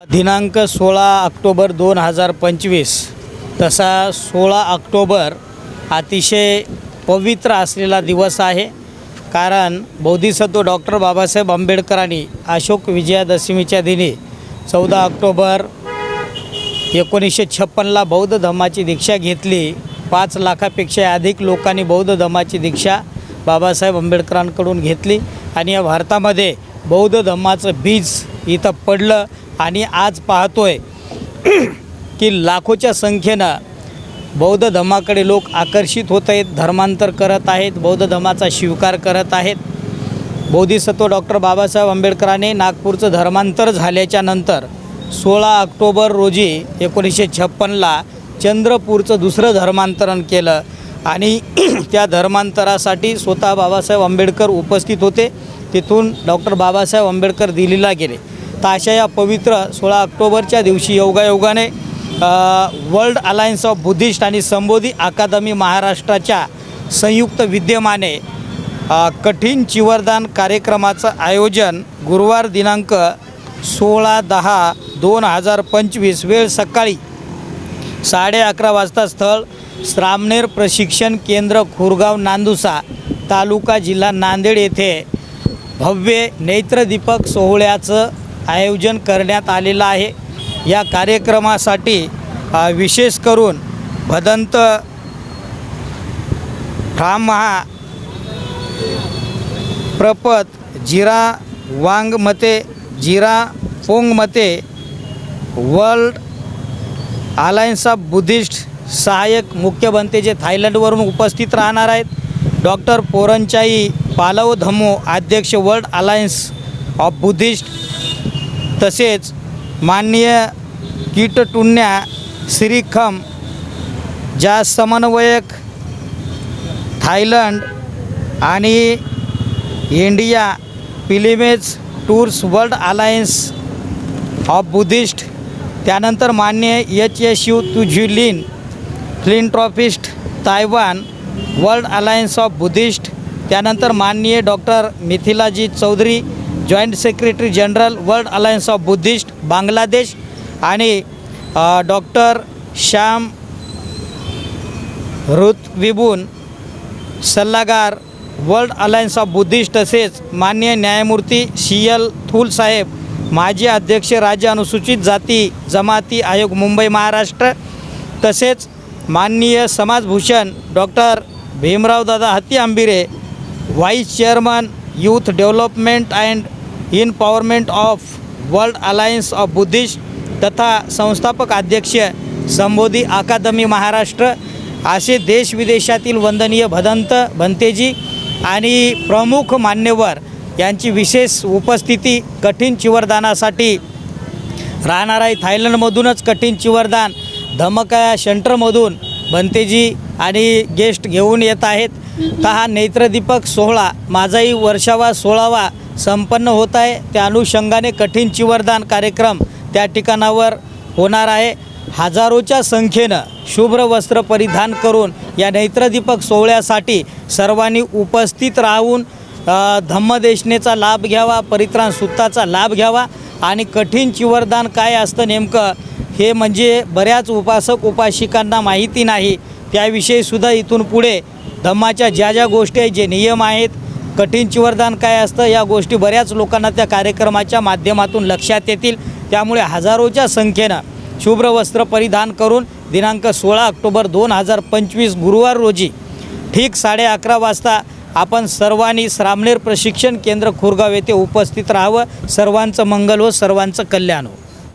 दिनांक 16 ऑक्टोबर 2025 तसा 16 ऑक्टोबर अतिशय पवित्र असलेला दिवस आहे। कारण बोधिसत्व डॉक्टर बाबासाहेब आंबेडकरांनी अशोक विजयादशमीच्या दिनी 14 ऑक्टोबर 1956ला बौद्ध धम्माची दीक्षा घेतली। 5 लाखापेक्षा अधिक लोकांनी बौद्ध धम्माची दीक्षा बाबासाहेब आंबेडकरांकडून घेतली आणि या भारतामध्ये बौद्ध धम्माचं बीज इथं पडलं आणि आज पाहतोय की लाखोच्या संख्येनं बौद्ध धम्माकडे लोक आकर्षित होत आहेत, धर्मांतर करत आहेत, बौद्ध धम्माचा स्वीकार करत आहेत। बोधिसत्व डॉक्टर बाबासाहेब आंबेडकरांनी नागपूरचं धर्मांतर झाल्याच्या नंतर 16 ऑक्टोबर रोजी 1956ला चंद्रपूरचं दुसरं धर्मांतरण केलं आणि त्या धर्मांतरासाठी स्वतः बाबासाहेब आंबेडकर उपस्थित होते। तिथून डॉक्टर बाबासाहेब आंबेडकर दिल्लीला गेले। तर अशा या पवित्र 16 ऑक्टोबरच्या दिवशी योगायोगाने वर्ल्ड अलायन्स ऑफ बुद्धिस्ट आणि संबोधी अकादमी महाराष्ट्राच्या संयुक्त विद्यमाने कठीण चिवरदान कार्यक्रमाचं आयोजन गुरुवार दिनांक 16/10/2025 वेळ सकाळी 11:30 वाजता स्थळ श्रामनेर प्रशिक्षण केंद्र खुरगाव नांदुसा तालुका जिल्हा नांदेड येथे भव्य नेत्रदीपक सोहळ्याचं आयोजन करण्यात आलेलं आहे। या कार्यक्रमासाठी विशेष करून भदंत ठामहा प्रपत जिरा वांगमते जिरा पोंगमते वर्ल्ड अलायन्स ऑफ बुद्धिस्ट सहाय्यक मुख्य बनते जे थायलंडवरून उपस्थित राहणार आहेत। डॉक्टर पोरंचाई पालव धम्मो अध्यक्ष वर्ल्ड अलायन्स ऑफ बुद्धिस्ट, तसेच माननीय कीटटुन्या श्रीखम ज्या समन्वयक थायलंड आणि India pilgrimage tours world alliance of Buddhist, त्यानंतर माननीय HSU तुझिलिन philanthropist Taiwan world alliance of Buddhist, त्यानंतर माननीय doctor Mithilaji Chaudhary joint secretary general world alliance of Buddhist Bangladesh आणि डॉक्टर श्याम रुतविबुन सल्लागार वर्ल्ड अलायन्स ऑफ बुद्धिस्ट, तसेच माननीय न्यायमूर्ती CL थूल साहेब माजी अध्यक्ष राज्य अनुसूचित जाती जमाती आयोग मुंबई महाराष्ट्र, तसेच माननीय समाजभूषण doctor Bhimrao Dada Hatti Ambire vice chairman youth development and empowerment of world alliance of Buddhist तथा संस्थापक अध्यक्ष संबोधी अकादमी महाराष्ट्र असे देशविदेशातील वंदनीय भदंत भंतेजी आणि प्रमुख मान्यवर यांची विशेष उपस्थिती कठीण चिवरदानासाठी राहणार आहे। थायलंडमधूनच कठीण चिवरदान धम्मकाया सेंटरमधून भंतेजी आणि गेस्ट घेऊन येत आहेत। तर हा नेत्रदीपक सोहळा माझाही वर्षावा 16वा संपन्न होत आहे। त्या अनुषंगाने कठीण चिवरदान कार्यक्रम त्या ठिकाणावर होणार आहे। हजारोच्या संख्येनं शुभ्र वस्त्र परिधान करून या नेत्रदीपक सोहळ्यासाठी सर्वांनी उपस्थित राहून धम्मदेशनेचा लाभ घ्यावा, परित्राण सुत्ताचा लाभ घ्यावा आणि कठीण चिवरदान काय असतं नेमकं हे म्हणजे बऱ्याच उपासक उपासिकांना माहिती नाही। त्याविषयीसुद्धा इथून पुढे धम्माच्या ज्या ज्या गोष्टी आहेत, जे नियम आहेत, कठीण चिवरदान काय असतं या गोष्टी बऱ्याच लोकांना त्या कार्यक्रमाच्या माध्यमातून लक्षात येतील। त्यामुळे हजारोच्या संख्येनं शुभ्र वस्त्र परिधान करून दिनांक 16 ऑक्टोबर 2025 गुरुवार रोजी ठीक 11:30 वाजता आपण सर्वांनी श्रामनेर प्रशिक्षण केंद्र खुरगाव येथे उपस्थित राहावं। सर्वांचं मंगल हो, सर्वांचं कल्याण हो।